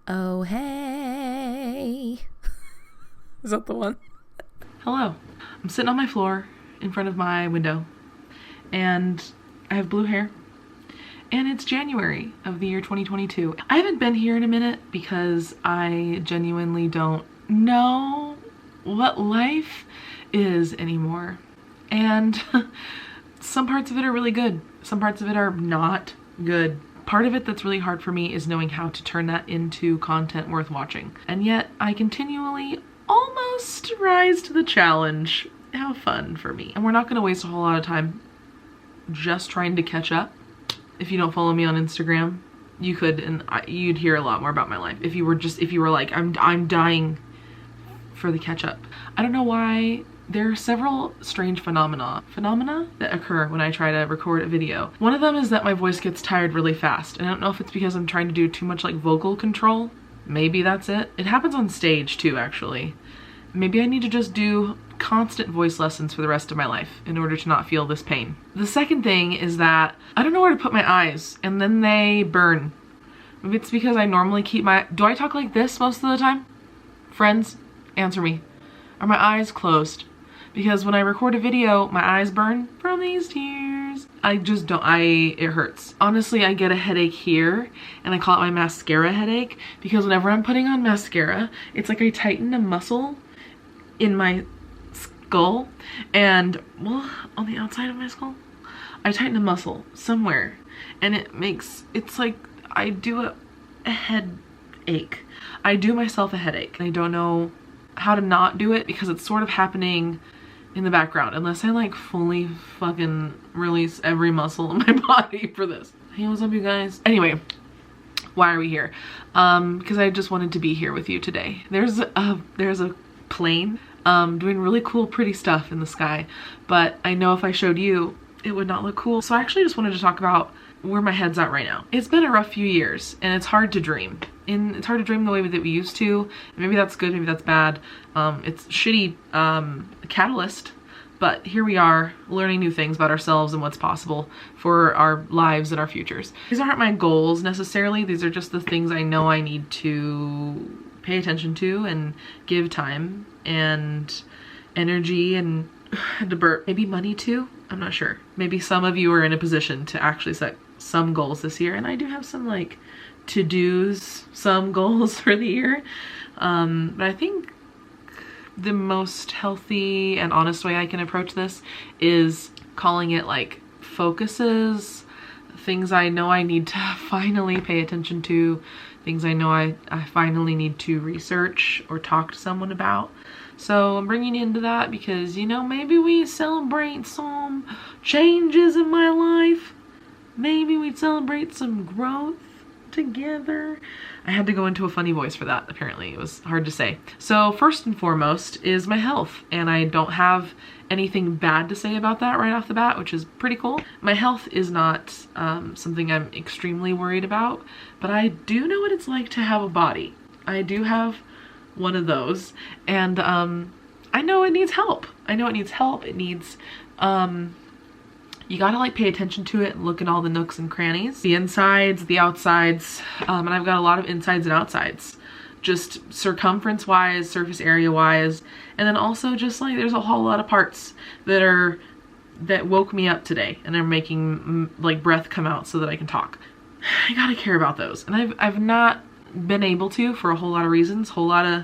Oh, hey. Is that the one? Hello. I'm sitting on my floor in front of my window, and I have blue hair, and it's January of the year 2022. I haven't been here in a minute because I genuinely don't know what life is anymore. And some parts of it are really good. Some parts of it are not good. Part of it that's really hard for me is knowing how to turn that into content worth watching. And yet I continually almost rise to the challenge. How fun for me. And we're not gonna waste a whole lot of time just trying to catch up. If you don't follow me on Instagram, you could, and you'd hear a lot more about my life. If you were like, I'm dying for the catch up. I don't know why. There are several strange phenomena that occur when I try to record a video. One of them is that my voice gets tired really fast. And I don't know if it's because I'm trying to do too much like vocal control. Maybe that's it. It happens on stage too, actually. Maybe I need to just do constant voice lessons for the rest of my life in order to not feel this pain. The second thing is that I don't know where to put my eyes and then they burn. Maybe it's because I normally keep do I talk like this most of the time? Friends, answer me. Are my eyes closed? Because when I record a video, my eyes burn from these tears. I just don't, it hurts. Honestly, I get a headache here, and I call it my mascara headache, because whenever I'm putting on mascara, it's like I tighten a muscle in my skull, and, well, on the outside of my skull, I tighten a muscle somewhere, and it's like I do a headache. I do myself a headache. I don't know how to not do it because it's sort of happening in the background unless I like fully fucking release every muscle in my body for this. Hey, what's up you guys? Anyway, why are we here? Because I just wanted to be here with you today. There's a plane doing really cool pretty stuff in the sky, but I know if I showed you it would not look cool. So I actually just wanted to talk about where my head's at right now. It's been a rough few years and it's hard to dream. It's hard to dream the way that we used to. Maybe that's good, maybe that's bad. It's shitty catalyst, but here we are learning new things about ourselves and what's possible for our lives and our futures. These aren't my goals necessarily. These are just the things I know I need to pay attention to and give time and energy and to burp. Maybe money too? I'm not sure. Maybe some of you are in a position to actually set some goals this year, and I do have some like to-dos, some goals for the year. But I think the most healthy and honest way I can approach this is calling it like focuses, things I know I need to finally pay attention to, things I know I finally need to research or talk to someone about. So I'm bringing you into that because, you know, maybe we celebrate some changes in my life. Maybe we'd celebrate some growth together. I had to go into a funny voice for that, apparently. It was hard to say. So first and foremost is my health, and I don't have anything bad to say about that right off the bat, which is pretty cool. My health is not something I'm extremely worried about, but I do know what it's like to have a body. I do have one of those, and I know it needs help. I know it needs help. It needs you gotta like pay attention to it and look at all the nooks and crannies, the insides, the outsides, and I've got a lot of insides and outsides, just circumference wise, surface area wise, and then also just like there's a whole lot of parts that woke me up today and are making like breath come out so that I can talk. I gotta care about those, and I've not been able to for a whole lot of reasons, whole lot of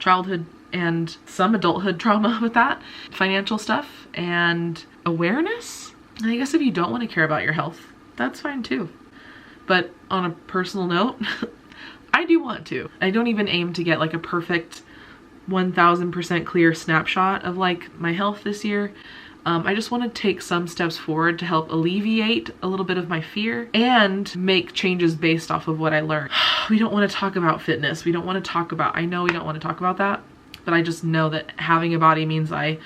childhood and some adulthood trauma with that, financial stuff and awareness. And I guess if you don't want to care about your health, that's fine too. But on a personal note, I do want to. I don't even aim to get like a perfect 1000% clear snapshot of like my health this year. I just want to take some steps forward to help alleviate a little bit of my fear and make changes based off of what I learned. We don't want to talk about fitness. We don't want to talk about, I know we don't want to talk about that, but I just know that having a body means I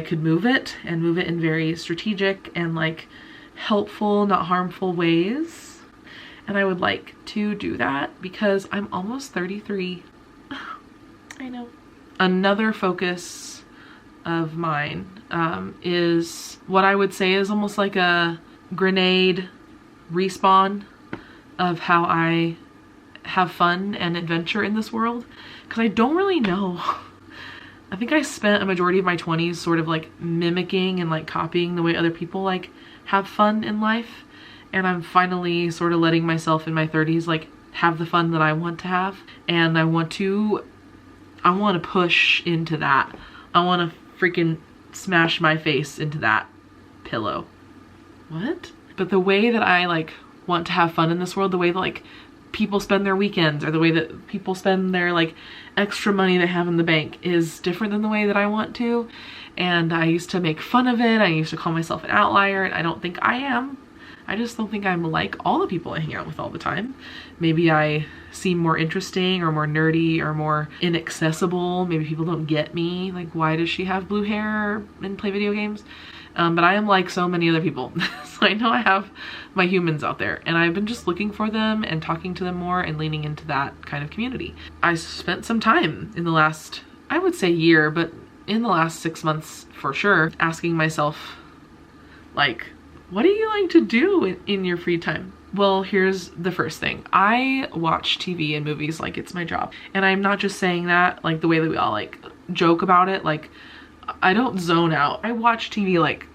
could move it and move it in very strategic and like helpful, not harmful ways. And I would like to do that because I'm almost 33. I know. Another focus of mine is what I would say is almost like a grenade respawn of how I have fun and adventure in this world, because I don't really know. I think I spent a majority of my 20s sort of like mimicking and like copying the way other people like have fun in life, and I'm finally sort of letting myself in my 30s like have the fun that I want to have, and I want to push into that. I want to freaking smash my face into that pillow. What? But the way that I like want to have fun in this world, the way that like people spend their weekends, or the way that people spend their like extra money they have in the bank, is different than the way that I want to. And I used to make fun of it. I used to call myself an outlier, and I don't think I am. I just don't think I'm like all the people I hang out with all the time. Maybe I seem more interesting or more nerdy or more inaccessible. Maybe people don't get me. Like, why does she have blue hair and play video games? But I am like so many other people. So I know I have my humans out there, and I've been just looking for them and talking to them more and leaning into that kind of community. I spent some time in the last, I would say year, but in the last 6 months for sure, asking myself, like, what do you like to do in your free time? Well, here's the first thing. I watch TV and movies like it's my job. And I'm not just saying that like the way that we all like joke about it. Like, I don't zone out. I watch TV like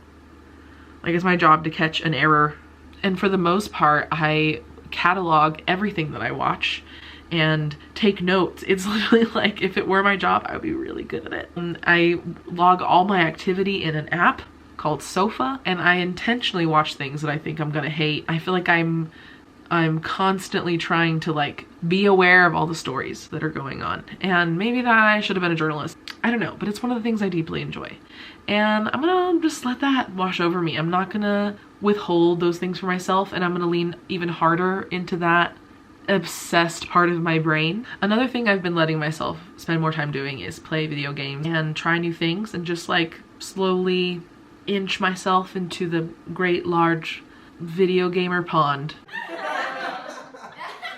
it's my job to catch an error. And for the most part, I catalog everything that I watch and take notes. It's literally like, if it were my job, I would be really good at it. And I log all my activity in an app called Sofa, and I intentionally watch things that I think I'm gonna hate. I feel like I'm constantly trying to like be aware of all the stories that are going on, and maybe that I should have been a journalist. I don't know, but it's one of the things I deeply enjoy, and I'm gonna just let that wash over me. I'm not gonna withhold those things for myself, and I'm gonna lean even harder into that obsessed part of my brain. Another thing I've been letting myself spend more time doing is play video games and try new things, and just like slowly inch myself into the great large video gamer pond.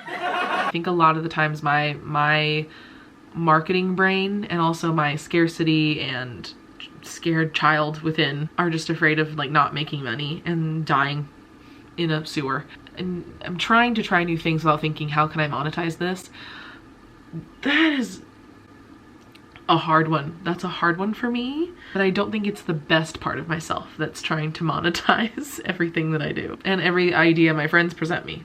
I think a lot of the times my marketing brain and also my scarcity and scared child within are just afraid of like not making money and dying in a sewer. And I'm trying to try new things without thinking, how can I monetize this? That is a hard one. That's a hard one for me, but I don't think it's the best part of myself that's trying to monetize everything that I do and every idea my friends present me.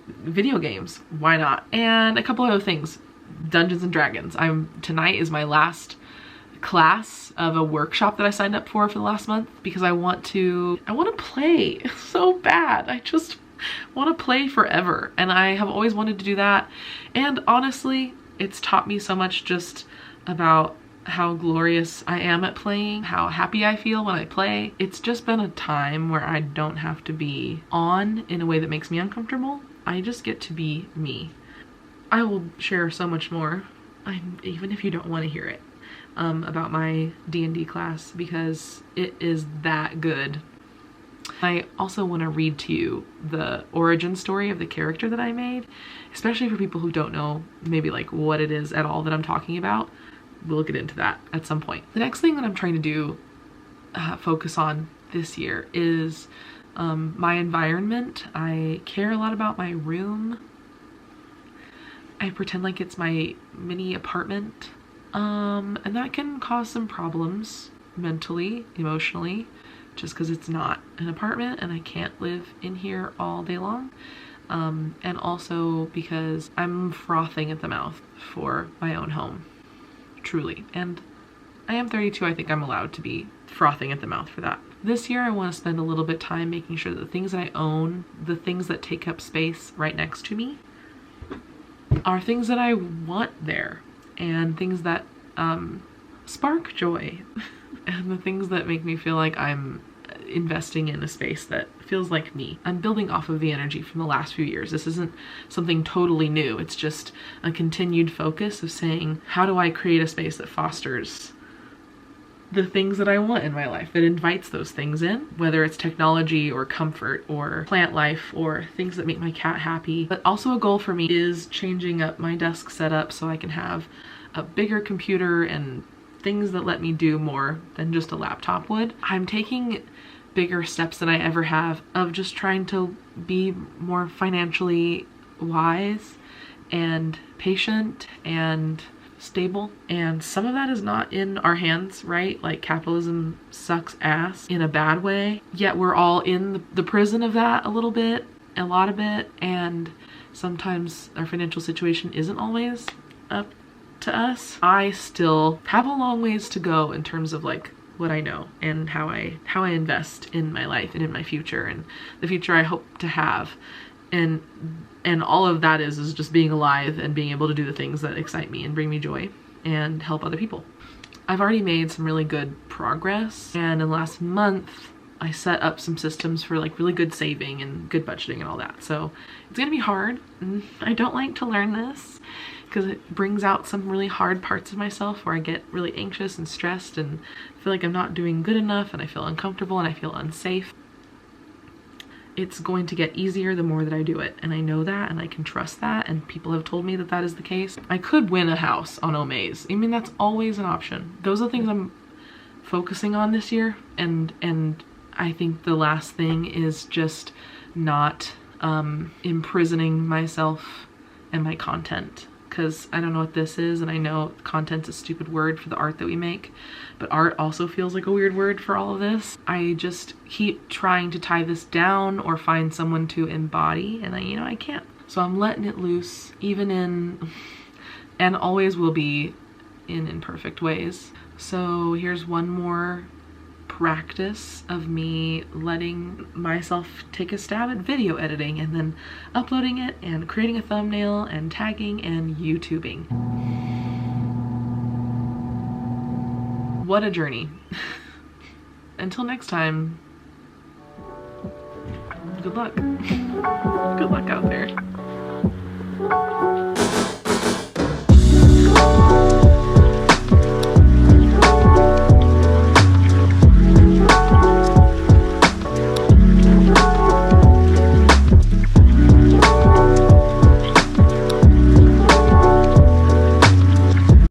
Video games, why not? And a couple other things. Dungeons and Dragons. Tonight is my last class of a workshop that I signed up for the last month, because I want to play so bad. I just want to play forever, and I have always wanted to do that. And honestly, it's taught me so much just about how glorious I am at playing, how happy I feel when I play. It's just been a time where I don't have to be on in a way that makes me uncomfortable. I just get to be me. I will share so much more, even if you don't want to hear it, about my D&D class, because it is that good. I also want to read to you the origin story of the character that I made, especially for people who don't know maybe like what it is at all that I'm talking about. We'll get into that at some point. The next thing that I'm trying to do, focus on this year, is my environment. I care a lot about my room. I pretend like it's my mini apartment, and that can cause some problems mentally, emotionally, just because it's not an apartment and I can't live in here all day long. And also because I'm frothing at the mouth for my own home, truly. And I am 32, I think I'm allowed to be frothing at the mouth for that. This year I want to spend a little bit of time making sure that the things that I own, the things that take up space right next to me, are things that I want there, and things that spark joy, and the things that make me feel like I'm investing in a space that feels like me. I'm building off of the energy from the last few years. This isn't something totally new. It's just a continued focus of saying, how do I create a space that fosters the things that I want in my life, that invites those things in, whether it's technology or comfort or plant life or things that make my cat happy. But also a goal for me is changing up my desk setup so I can have a bigger computer and things that let me do more than just a laptop would. I'm taking bigger steps than I ever have of just trying to be more financially wise and patient and stable, and some of that is not in our hands, right? Like, capitalism sucks ass in a bad way, yet we're all in the prison of that a little bit, a lot of it, and sometimes our financial situation isn't always up to us. I still have a long ways to go in terms of like what I know and how I invest in my life and in my future and the future I hope to have. And all of that is just being alive and being able to do the things that excite me and bring me joy and help other people. I've already made some really good progress, and in the last month I set up some systems for like really good saving and good budgeting and all that. So it's gonna be hard. I don't like to learn this because it brings out some really hard parts of myself where I get really anxious and stressed and feel like I'm not doing good enough, and I feel uncomfortable and I feel unsafe. It's going to get easier the more that I do it, and I know that, and I can trust that, and people have told me that that is the case. I could win a house on Omaze. I mean, that's always an option. Those are the things I'm focusing on this year, and I think the last thing is just not imprisoning myself and my content, because I don't know what this is, and I know content's a stupid word for the art that we make, but art also feels like a weird word for all of this. I just keep trying to tie this down or find someone to embody, and I can't. So I'm letting it loose, even in, and always will be, in imperfect ways. So here's one more practice of me letting myself take a stab at video editing and then uploading it and creating a thumbnail and tagging and YouTubing. What a journey. Until next time, good luck. Good luck out there.